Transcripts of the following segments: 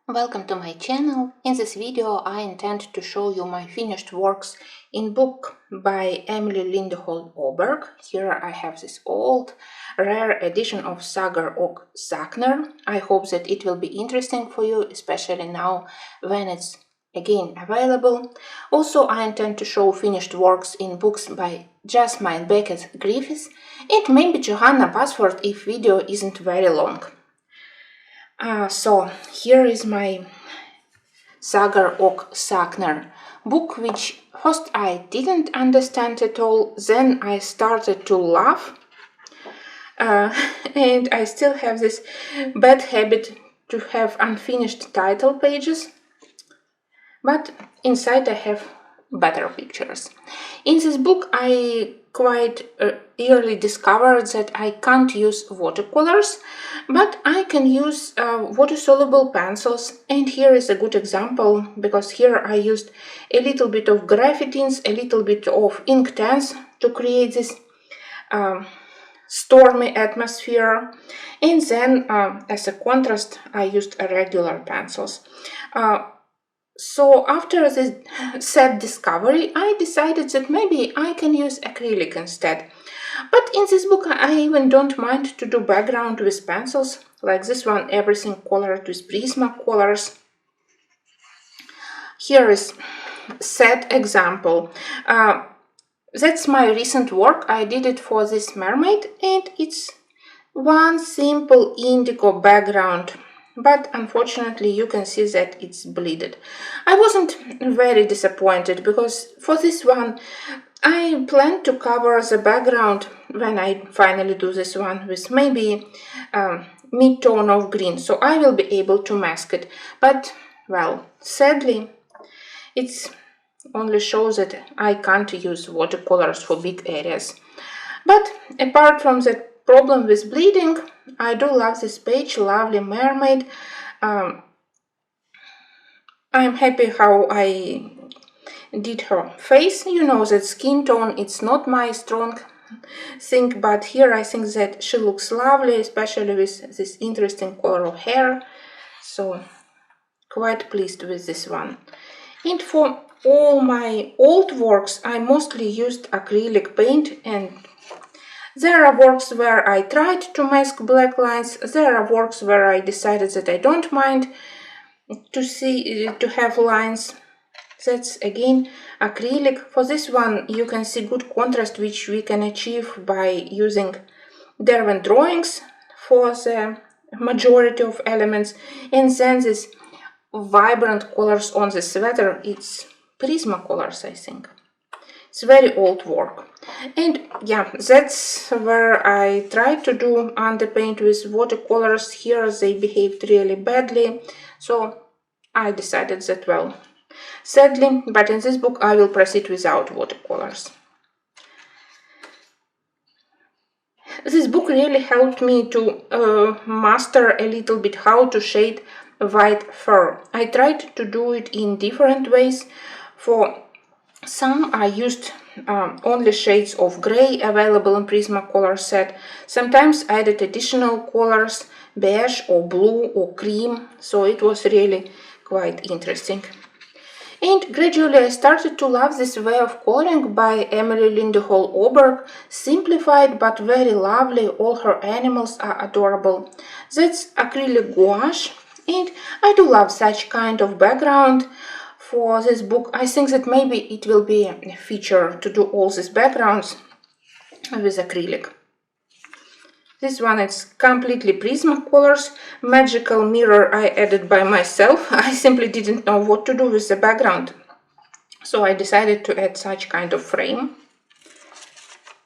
Welcome to my channel. In this video I intend to show you my finished works in book by Emily E.Oberg. Here I have this old, rare edition of Sagar och Sakner. I hope that it will be interesting for you, especially now when it's again available. Also, I intend to show finished works in books by J.Becket-Griffith and maybe J.Basford if video isn't very long. So here is my Sagar och Sakner book, which first I didn't understand at all, then I started to laugh, and I still have this bad habit to have unfinished title pages, but inside I have better pictures. In this book I quite early discovered that I can't use watercolors, but I can use water-soluble pencils, and here is a good example, because here I used a little bit of graphitins, a little bit of Inktense to create this stormy atmosphere, and then as a contrast I used regular pencils. So after this sad discovery, I decided that maybe I can use acrylic instead. But in this book I even don't mind to do background with pencils, like this one, everything colored with Prismacolors. Here is sad example. That's my recent work. I did it for this mermaid, and it's one simple indigo background. But unfortunately you can see that it's bleeded. I wasn't very disappointed, because for this one I plan to cover the background when I finally do this one with maybe mid-tone of green, so I will be able to mask it. But, well, sadly, it only shows that I can't use watercolors for big areas. But apart from that problem with bleeding, I do love this page, lovely mermaid. I'm happy how I did her face. You know that skin tone, it's not my strong thing, but here I think that she looks lovely, especially with this interesting color of hair. So quite pleased with this one. And for all my old works I mostly used acrylic paint, and there are works where I tried to mask black lines, there are works where I decided that I don't mind to have lines. That's again acrylic. For this one you can see good contrast, which we can achieve by using Derwent drawings for the majority of elements, and then this vibrant colors on the sweater, it's Prismacolors, I think. It's very old work. And yeah, that's where I tried to do underpaint with watercolors. Here they behaved really badly, so I decided that, well, sadly, but in this book I will proceed without watercolors. This book really helped me to master a little bit how to shade white fur. I tried to do it in different ways. For some I used only shades of gray available in Prismacolor set. Sometimes I added additional colors, beige or blue or cream, so it was really quite interesting. And gradually I started to love this way of coloring by Emily E.Oberg. Simplified but very lovely, all her animals are adorable. That's acrylic gouache, and I do love such kind of background for this book. I think that maybe it will be a feature to do all these backgrounds with acrylic. This one is completely Prismacolors, magical mirror I added by myself. I simply didn't know what to do with the background, so I decided to add such kind of frame.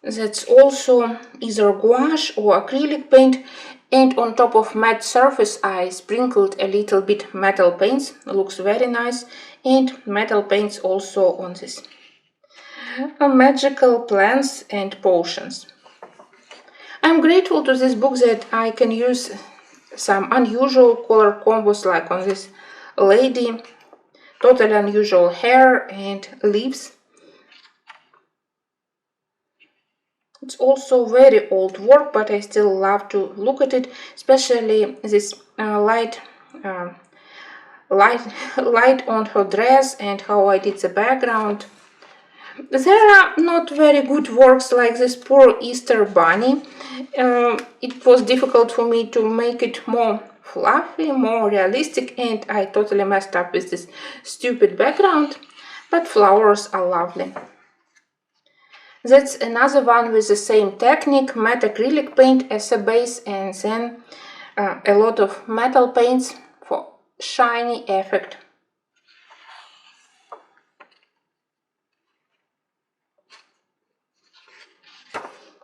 That's also either gouache or acrylic paint, and on top of matte surface I sprinkled a little bit metal paints. It looks very nice, and metal paints also on this magical plants and potions. I'm grateful to this book that I can use some unusual color combos, like on this lady, totally unusual hair and leaves. It's also very old work, but I still love to look at it, especially this light light on her dress and how I did the background. There are not very good works like this poor Easter bunny. It was difficult for me to make it more fluffy, more realistic, and I totally messed up with this stupid background, but flowers are lovely. That's another one with the same technique, matte acrylic paint as a base and then a lot of metal paints for shiny effect.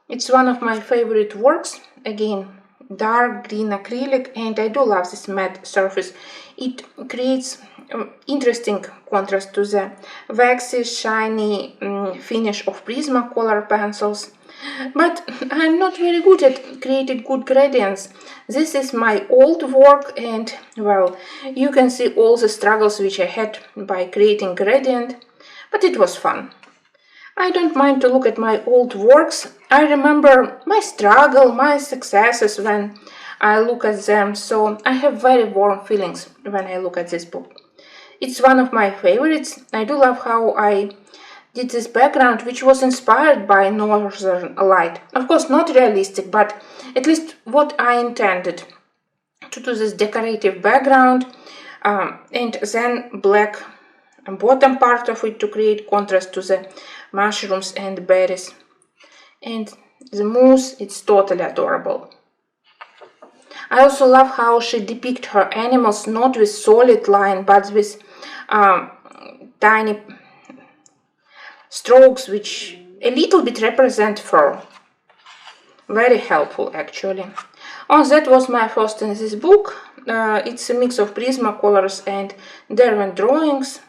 It's one of my favorite works, again dark green acrylic, and I do love this matte surface. It creates interesting contrast to the waxy, shiny finish of Prismacolor pencils. But I'm not very good at creating good gradients. This is my old work and, well, you can see all the struggles which I had by creating gradient, but it was fun. I don't mind to look at my old works. I remember my struggle, my successes when I look at them, so I have very warm feelings when I look at this book. It's one of my favorites. I do love how I did this background, which was inspired by Northern Light. Of course, not realistic, but at least what I intended to do this decorative background, and then black bottom part of it to create contrast to the mushrooms and berries. And the moose, it's totally adorable. I also love how she depicts her animals not with solid line but with tiny strokes which a little bit represent fur. Very helpful actually. Oh, that was my first in this book. It's a mix of Prismacolors and Derwent drawings.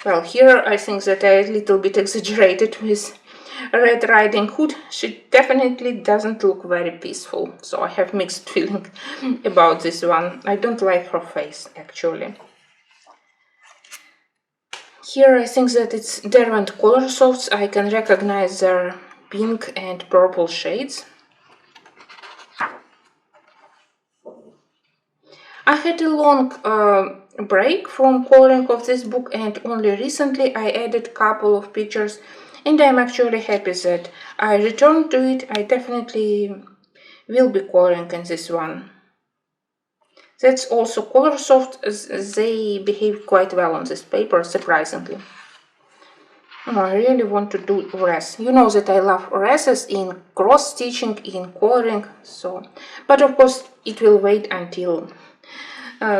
Well, here I think that I a little bit exaggerated with Red Riding Hood. She definitely doesn't look very peaceful, so I have mixed feeling about this one. I don't like her face, actually. Here I think that it's Derwent Color Softs. I can recognize their pink and purple shades. I had a long break from coloring of this book, and only recently I added a couple of pictures, and I'm actually happy that I returned to it. I definitely will be coloring in this one. That's also Color Soft. They behave quite well on this paper, surprisingly. Oh, I really want to do res. You know that I love reses in cross-stitching, in coloring, so, but of course it will wait until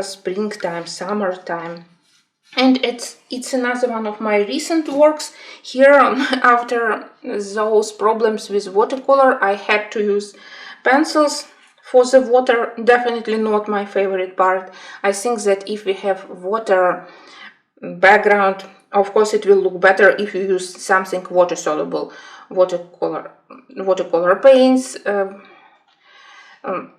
springtime, summertime. And it's another one of my recent works. Here, after those problems with watercolor, I had to use pencils for the water. Definitely not my favorite part. I think that if we have water background, of course it will look better if you use something water soluble, watercolor paints,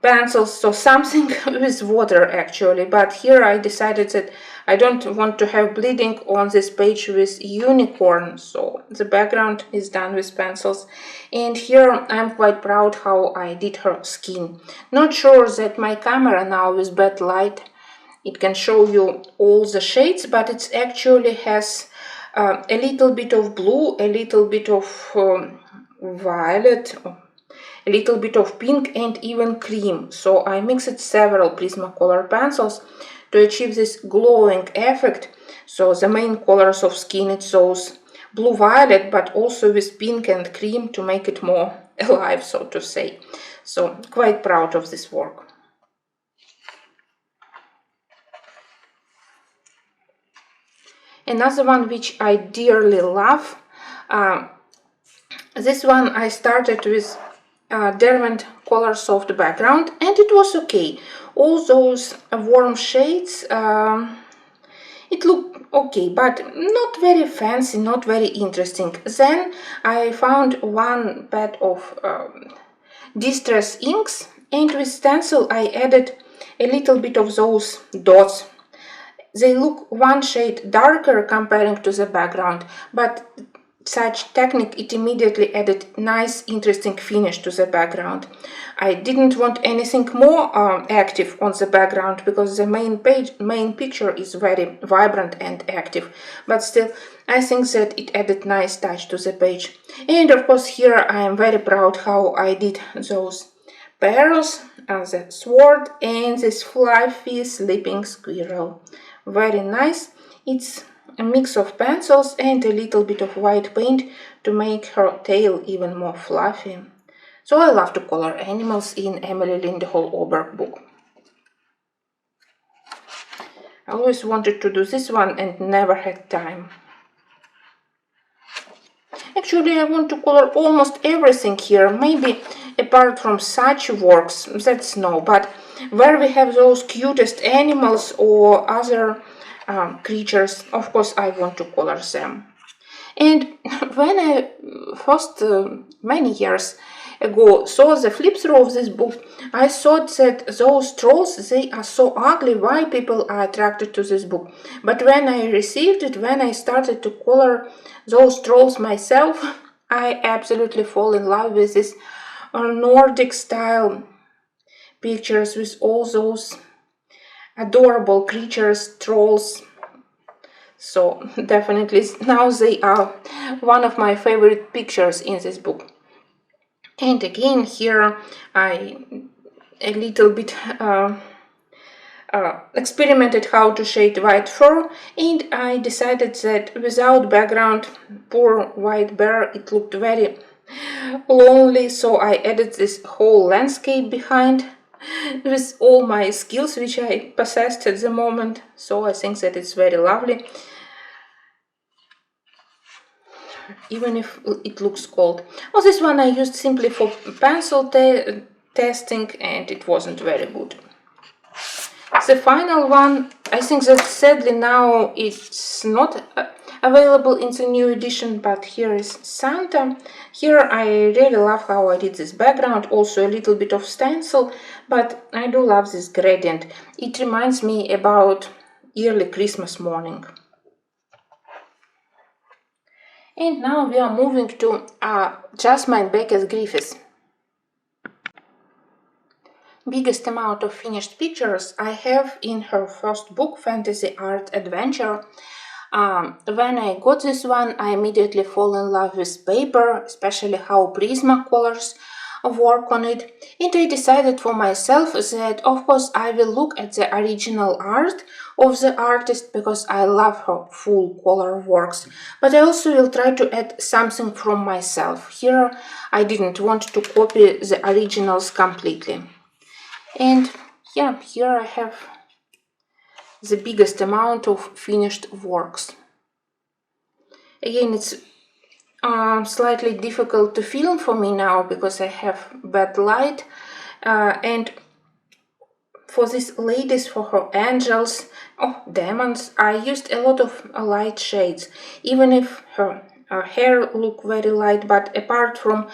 pencils, so something with water actually. But here I decided that I don't want to have bleeding on this page with unicorn, so the background is done with pencils. And here I'm quite proud how I did her skin. Not sure that my camera now with bad light it can show you all the shades, but it actually has a little bit of blue, a little bit of violet, a little bit of pink, and even cream. So I mixed several Prismacolor pencils to achieve this glowing effect. So the main colors of skin, it's those blue-violet, but also with pink and cream to make it more alive, so to say. So quite proud of this work. Another one which I dearly love, this one I started with Derwent Color Soft background, and it was okay. All those warm shades, it looked okay, but not very fancy, not very interesting. Then I found one pad of distress inks, and with stencil I added a little bit of those dots. They look one shade darker comparing to the background, but such technique, it immediately added nice, interesting finish to the background. I didn't want anything more active on the background because the main picture is very vibrant and active, but still I think that it added nice touch to the page. And of course here I am very proud how I did those pearls, the sword and this fluffy sleeping squirrel. Very nice. It's a mix of pencils and a little bit of white paint to make her tail even more fluffy. So I love to color animals in Emily Lindholm-Oberg book. I always wanted to do this one and never had time. Actually, I want to color almost everything here, maybe apart from such works, that's no, but where we have those cutest animals or other creatures, of course I want to color them. And when I first, many years ago, saw the flip through of this book, I thought that those trolls, they are so ugly, why people are attracted to this book. But when I received it, when I started to color those trolls myself, I absolutely fall in love with this Nordic style pictures with all those adorable creatures, trolls. So definitely now they are one of my favorite pictures in this book. And again here I a little bit experimented how to shade white fur, and I decided that without background, poor white bear, it looked very lonely, so I added this whole landscape behind with all my skills which I possessed at the moment, so I think that it's very lovely, even if it looks cold. Oh, this one I used simply for pencil testing and it wasn't very good. The final one, I think that sadly now it's not available in the new edition, but here is Santa. Here I really love how I did this background, also a little bit of stencil, but I do love this gradient. It reminds me about early Christmas morning. And now we are moving to J.Becket-Griffith. Biggest amount of finished pictures I have in her first book, Fantasy Art Adventure. When I got this one, I immediately fall in love with paper, especially how Prismacolors work on it, and I decided for myself that of course I will look at the original art of the artist because I love her full color works, but I also will try to add something from myself. Here I didn't want to copy the originals completely. And yeah, here I have the biggest amount of finished works. Again, it's slightly difficult to film for me now because I have bad light, and for these ladies, for her angels, demons, I used a lot of light shades, even if her hair look very light, but apart from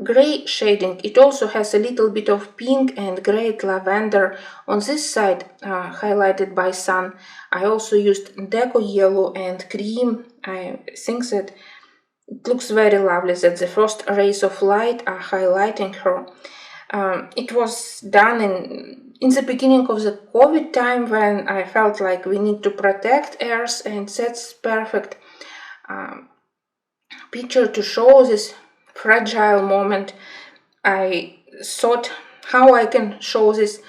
gray shading, it also has a little bit of pink and gray lavender on this side, highlighted by sun. I also used deco yellow and cream. I think that it looks very lovely that the first rays of light are highlighting her. It was done in the beginning of the COVID time when I felt like we need to protect Earth, and that's perfect picture to show this fragile moment. I thought how I can show this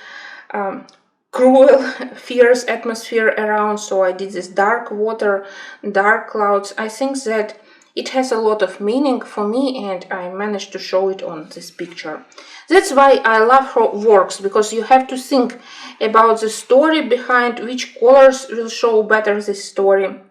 cruel, fierce atmosphere around, so I did this dark water, dark clouds. I think that it has a lot of meaning for me, and I managed to show it on this picture. That's why I love her works, because you have to think about the story behind which colors will show better this story.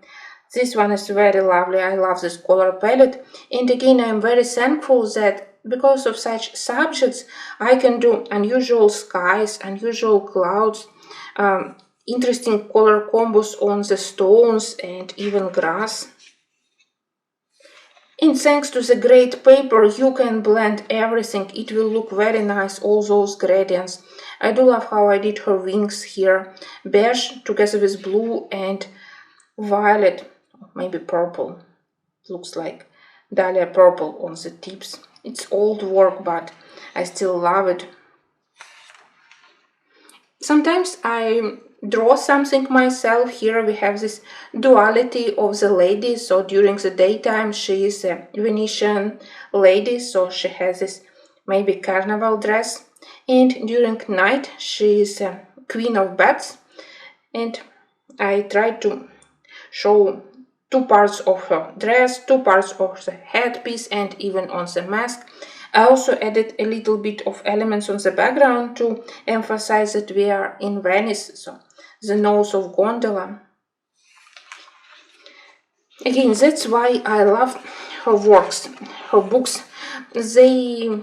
This one is very lovely. I love this color palette, and again I am very thankful that because of such subjects I can do unusual skies, unusual clouds, interesting color combos on the stones and even grass. And thanks to the great paper, you can blend everything. It will look very nice, all those gradients. I do love how I did her wings here. Beige together with blue and violet, maybe purple, looks like. Dahlia purple on the tips. It's old work, but I still love it. Sometimes I draw something myself. Here we have this duality of the lady. So during the daytime she is a Venetian lady, so she has this maybe carnival dress, and during night she is a queen of bats, and I try to show two parts of her dress, two parts of the headpiece, and even on the mask. I also added a little bit of elements on the background to emphasize that we are in Venice, so the nose of gondola. Again, that's why I love her works, her books. They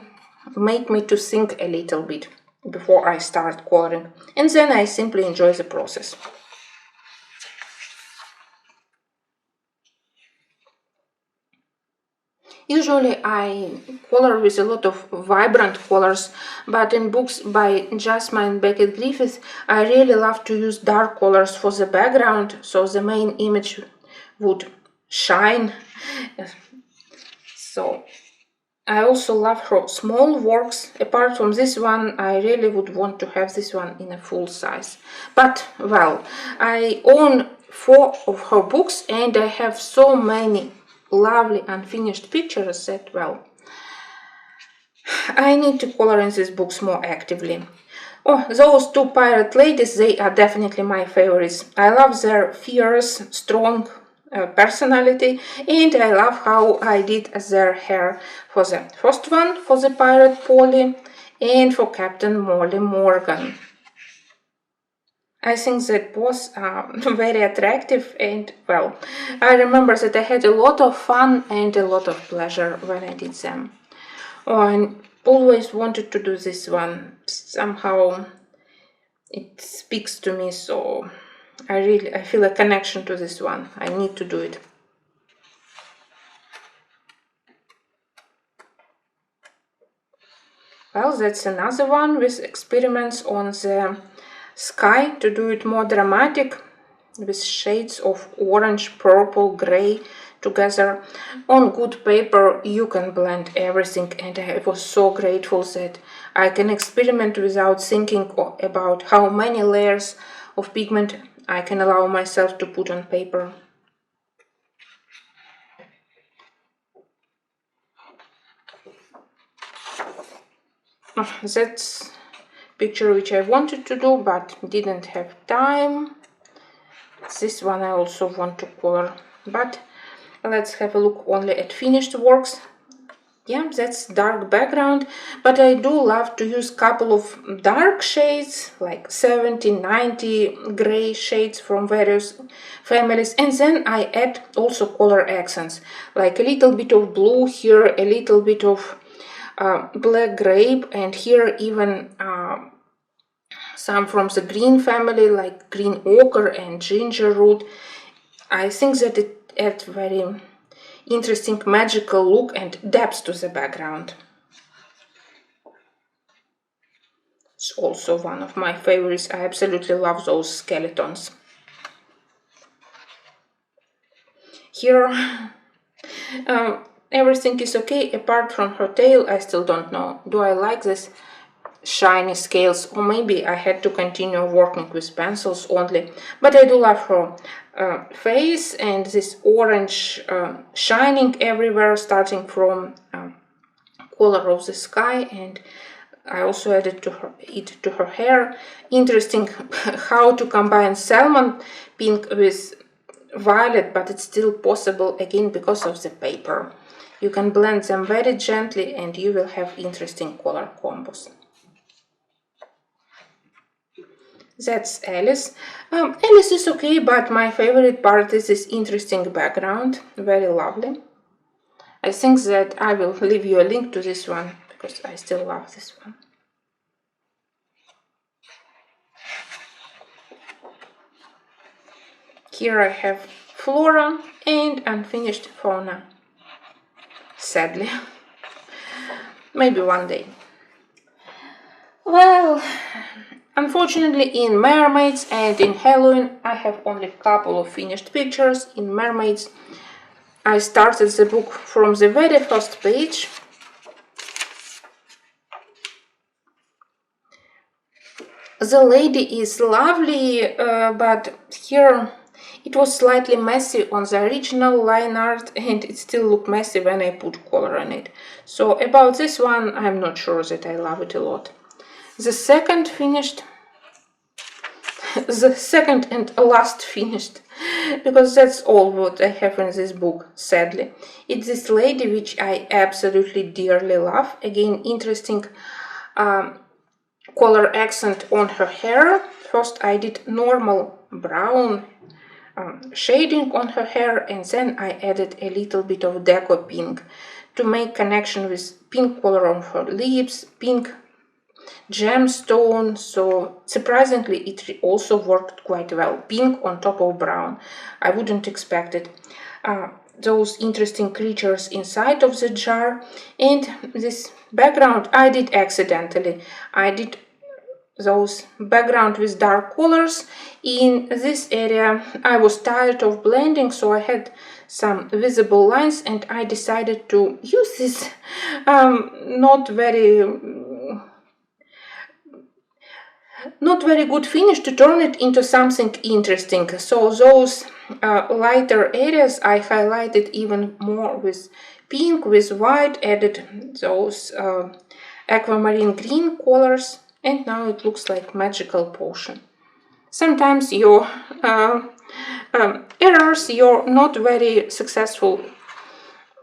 make me to think a little bit before I start coloring, and then I simply enjoy the process. Usually I color with a lot of vibrant colors, but in books by J.Becket-Griffith I really love to use dark colors for the background, so the main image would shine. So I also love her small works. Apart from this one, I really would want to have this one in a full size. But, well, I own 4 of her books and I have so many lovely unfinished pictures that, well, I need to color in these books more actively. Oh, those 2 pirate ladies, they are definitely my favorites. I love their fierce, strong personality, and I love how I did their hair for the first one, for the pirate Polly, and for Captain Molly Morgan. I think that both are very attractive, and well, I remember that I had a lot of fun and a lot of pleasure when I did them. Oh, I always wanted to do this one. Somehow it speaks to me, so I feel a connection to this one. I need to do it. Well, that's another one with experiments on the sky to do it more dramatic, with shades of orange, purple, gray together. On good paper you can blend everything, and I was so grateful that I can experiment without thinking about how many layers of pigment I can allow myself to put on paper. That's picture which I wanted to do but didn't have time. This one I also want to color, but let's have a look only at finished works. Yeah, that's dark background, but I do love to use couple of dark shades, like 70, 90 gray shades from various families, and then I add also color accents, like a little bit of blue here, a little bit of black grape, and here even some from the green family, like green ochre and ginger root. I think that it adds very interesting magical look and depth to the background. It's also one of my favorites. I absolutely love those skeletons. Here everything is okay apart from her tail. I still don't know. Do I like this shiny scales, or maybe I had to continue working with pencils only, but I do love her face and this orange shining everywhere, starting from color of the sky, and I also added it to her hair. Interesting how to combine salmon pink with violet, but it's still possible, again because of the paper. You can blend them very gently and you will have interesting color combos. That's Alice. Alice is okay, but my favorite part is this interesting background. Very lovely. I think that I will leave you a link to this one because I still love this one. Here I have flora and unfinished fauna. Sadly. Maybe one day. Well, unfortunately in mermaids and in Halloween I have only a couple of finished pictures. In mermaids I started the book from the very first page. The lady is lovely, but here it was slightly messy on the original line art, and it still looked messy when I put color on it. So about this one, I'm not sure that I love it a lot. The second and last finished, because that's all what I have in this book, sadly. It's this lady which I absolutely dearly love. Again, interesting color accent on her hair. First I did normal brown shading on her hair, and then I added a little bit of deco pink to make connection with pink color on her lips, pink gemstone. So surprisingly it also worked quite well. Pink on top of brown. I wouldn't expect it. Those interesting creatures inside of the jar, and this background I did accidentally. I did those background with dark colors. In this area I was tired of blending, so I had some visible lines, and I decided to use this not very good finish to turn it into something interesting. So those lighter areas I highlighted even more with pink, with white, added those aquamarine green colors, and now it looks like magical potion. Sometimes your errors, your not very successful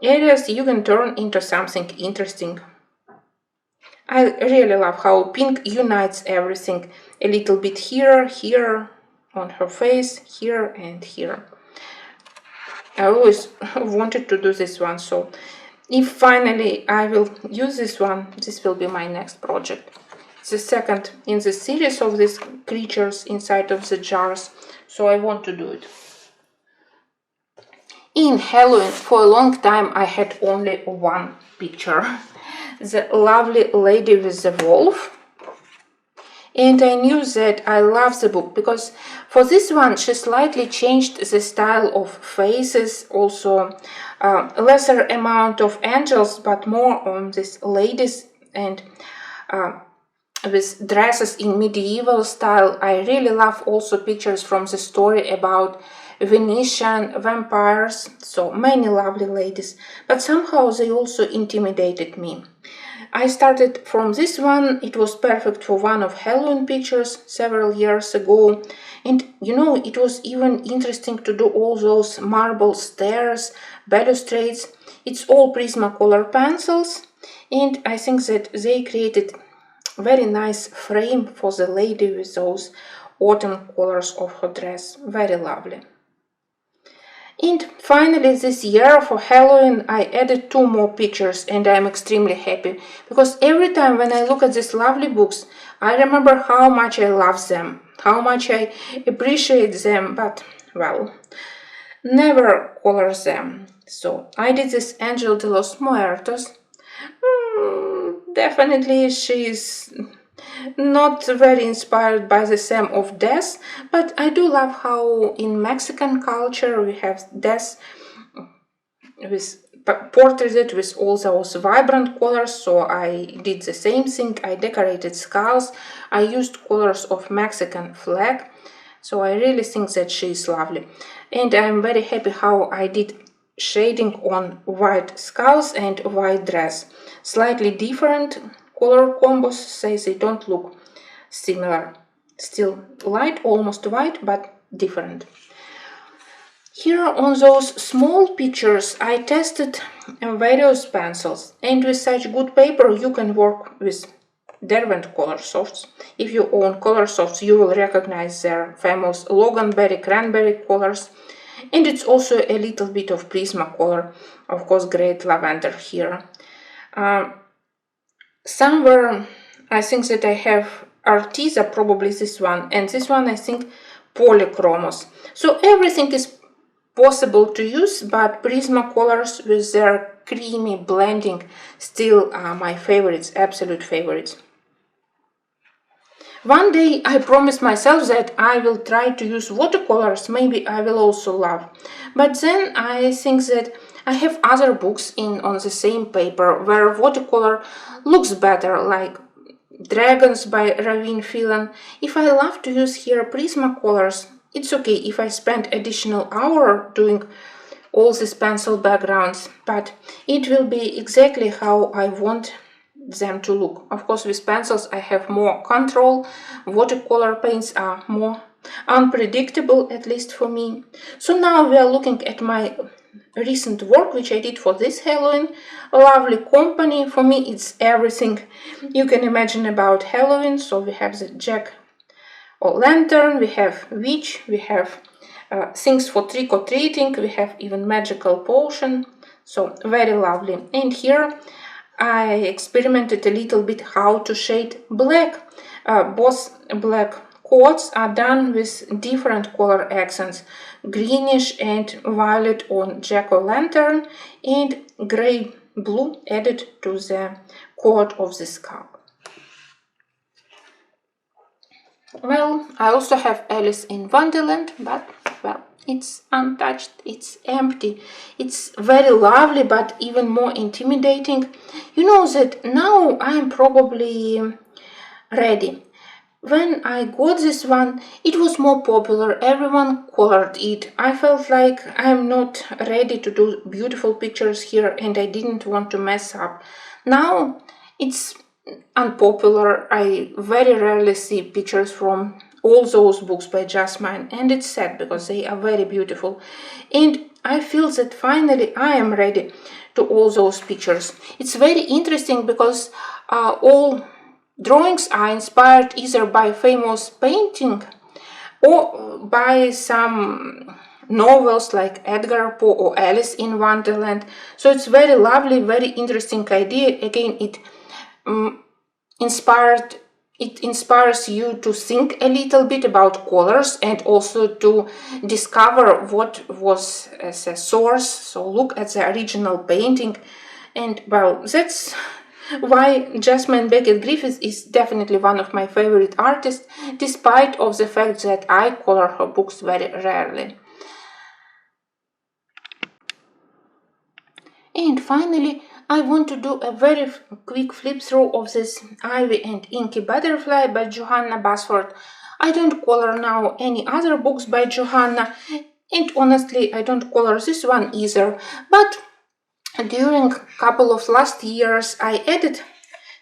areas, you can turn into something interesting. I really love how pink unites everything. A little bit here, here, on her face, here and here. I always wanted to do this one, so if finally I will use this one, this will be my next project. The second in the series of these creatures inside of the jars, so I want to do it. In Halloween, for a long time I had only one picture. The lovely lady with the wolf, and I knew that I love the book because for this one she slightly changed the style of faces, also lesser amount of angels but more on these ladies, and with dresses in medieval style. I really love also pictures from the story about Venetian vampires, so many lovely ladies, but somehow they also intimidated me. I started from this one. It was perfect for one of Halloween pictures several years ago, and you know, it was even interesting to do all those marble stairs, balustrades. It's all Prismacolor pencils, and I think that they created very nice frame for the lady with those autumn colors of her dress. Very lovely. And finally this year for Halloween I added 2 more pictures, and I'm extremely happy because every time when I look at these lovely books I remember how much I love them, how much I appreciate them, but well, never color them. So I did this Angel de los Muertos. Definitely she's not very inspired by the theme of death, but I do love how in Mexican culture we have death with portraited with all those vibrant colors, so I did the same thing. I decorated skulls, I used colors of Mexican flag, so I really think that she is lovely. And I'm very happy how I did shading on white skulls and white dress. Slightly different color combos, say they don't look similar. Still light, almost white, but different. Here on those small pictures I tested various pencils, and with such good paper you can work with Derwent Colorsofts. If you own Colorsofts you will recognize their famous Loganberry cranberry colors, and it's also a little bit of Prismacolor, of course great lavender here. Somewhere I think that I have Arteza, probably this one, and this one I think Polychromos. So everything is possible to use, but Prismacolors with their creamy blending still are my favorites, absolute favorites. One day I promised myself that I will try to use watercolors, maybe I will also love. But then I think that I have other books on the same paper where watercolor looks better, like Dragons by Ravin Filan. If I love to use here Prismacolors, it's okay if I spend additional hour doing all these pencil backgrounds, but it will be exactly how I want them to look. Of course, with pencils I have more control. Watercolor paints are more unpredictable, at least for me. So now we are looking at my recent work which I did for this Halloween. A lovely company. For me it's everything you can imagine about Halloween. So we have the jack-o'-lantern, we have witch, we have things for trick-or-treating, we have even magical potion. So very lovely. And here I experimented a little bit how to shade black. Both black coats are done with different color accents, greenish and violet on jack-o'-lantern and gray blue added to the coat of the skull. Well, I also have Alice in Wonderland, but well, it's untouched, it's empty. It's very lovely, but even more intimidating. You know that now I'm probably ready. When I got this one, it was more popular, everyone colored it. I felt like I'm not ready to do beautiful pictures here and I didn't want to mess up. Now it's unpopular. I very rarely see pictures from all those books by Jasmine, and it's sad because they are very beautiful. And I feel that finally I am ready to all those pictures. It's very interesting because all drawings are inspired either by famous painting or by some novels like Edgar Poe or Alice in Wonderland. So it's very lovely, very interesting idea. Again, it inspires you to think a little bit about colors and also to discover what was as a source. So look at the original painting, and well, that's why J.Becket-Griffith is definitely one of my favorite artists, despite of the fact that I color her books very rarely. And finally, I want to do a very quick flip through of this Ivy and Inky Butterfly by J.Basford. I don't color now any other books by Johanna, and honestly I don't color this one either, but during a couple of last years I added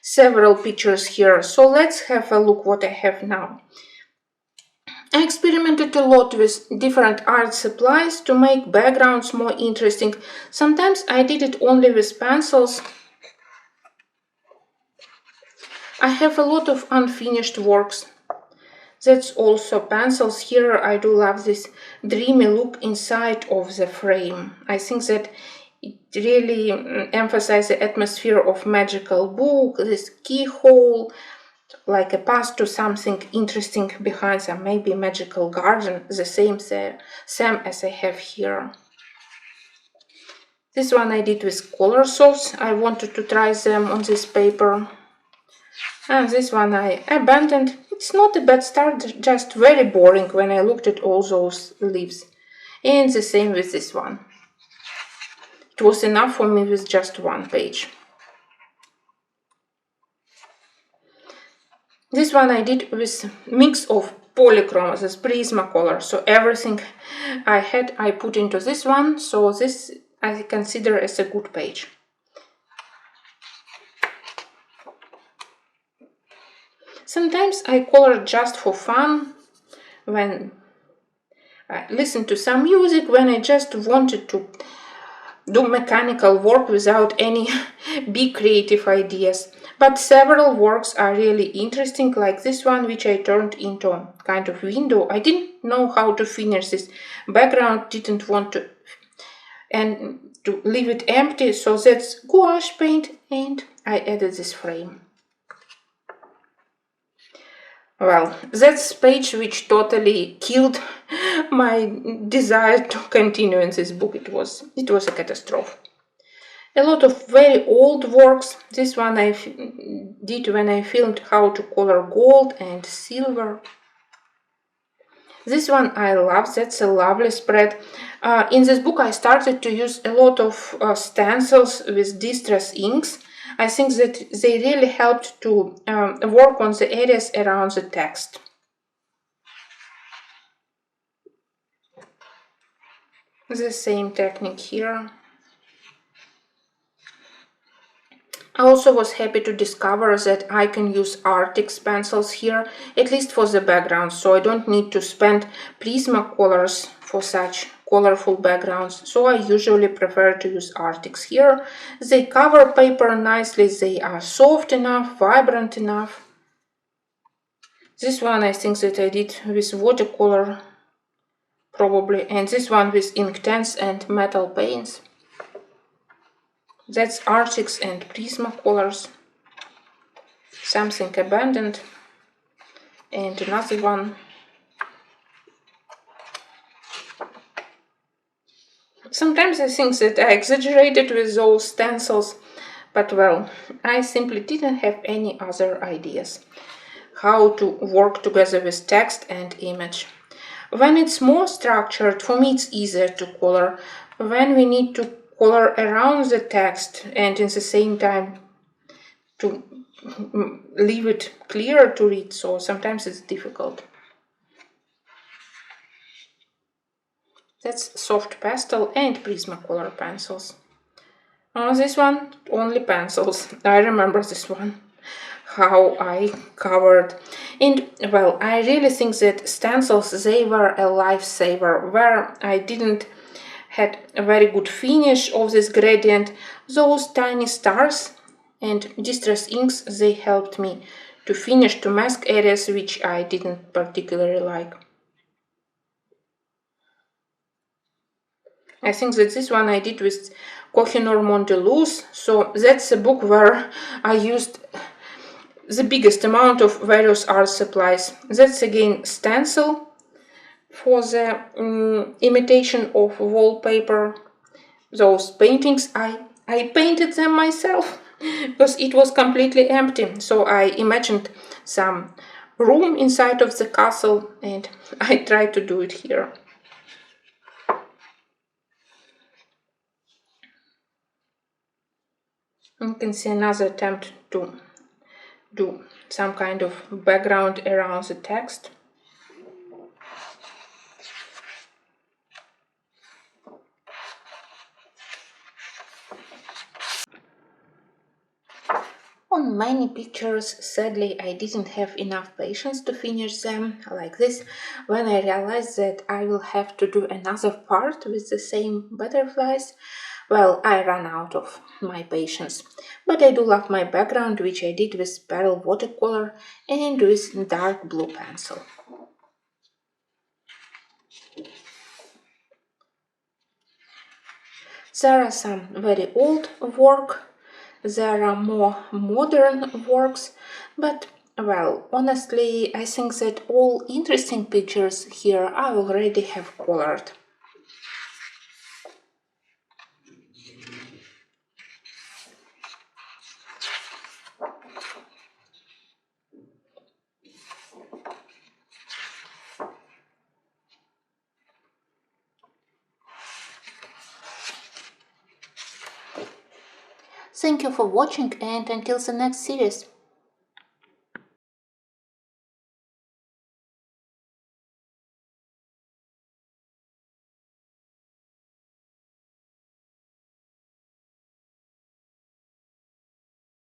several pictures here, so let's have a look what I have now. I experimented a lot with different art supplies to make backgrounds more interesting. Sometimes I did it only with pencils. I have a lot of unfinished works. That's also pencils. Here I do love this dreamy look inside of the frame. I think that it really emphasizes the atmosphere of magical book, this keyhole, like a path to something interesting behind them, maybe magical garden, the same as I have here. This one I did with color source. I wanted to try them on this paper. And this one I abandoned. It's not a bad start, just very boring when I looked at all those leaves. And the same with this one. It was enough for me with just one page. This one I did with mix of polychrome, this Prismacolor. So everything I had I put into this one. So this I consider as a good page. Sometimes I color just for fun, when I listen to some music, when I just wanted to do mechanical work without any big creative ideas. But several works are really interesting, like this one, which I turned into kind of window. I didn't know how to finish this background, didn't want to leave it empty, so that's gouache paint, and I added this frame. Well, that's page which totally killed my desire to continue in this book. It was a catastrophe. A lot of very old works. This one I did when I filmed how to color gold and silver. This one I love, that's a lovely spread. In this book I started to use a lot of stencils with distress inks. I think that they really helped to work on the areas around the text. The same technique here. I also was happy to discover that I can use Artix pencils here, at least for the background, so I don't need to spend Prismacolors for such colorful backgrounds, so I usually prefer to use Artix here. They cover paper nicely, they are soft enough, vibrant enough. This one I think that I did with watercolor, probably, and this one with Inktense and metal paints. That's Artix and Prismacolors. Something abandoned, and another one. Sometimes I think that I exaggerated with those stencils, but well, I simply didn't have any other ideas how to work together with text and image. When it's more structured, for me it's easier to color. When we need to color around the text and in the same time to leave it clear to read, so sometimes it's difficult. That's soft pastel and Prismacolor pencils. This one, only pencils. I remember this one, how I covered. And well, I really think that stencils, they were a lifesaver, where I didn't had a very good finish of this gradient. Those tiny stars and distress inks, they helped me to finish, to mask areas which I didn't particularly like. I think that this one I did with Kohinoor Mondeluz, so that's a book where I used the biggest amount of various art supplies. That's again stencil for the imitation of wallpaper. Those paintings, I painted them myself because it was completely empty, so I imagined some room inside of the castle and I tried to do it here. You can see another attempt to do some kind of background around the text. On many pictures, sadly, I didn't have enough patience to finish them like this. When I realized that I will have to do another part with the same butterflies, well, I ran out of my patience. But I do love my background, which I did with pearl watercolor and with dark blue pencil. There are some very old work, there are more modern works, but well, honestly, I think that all interesting pictures here I already have colored. Thank you for watching and until the next series.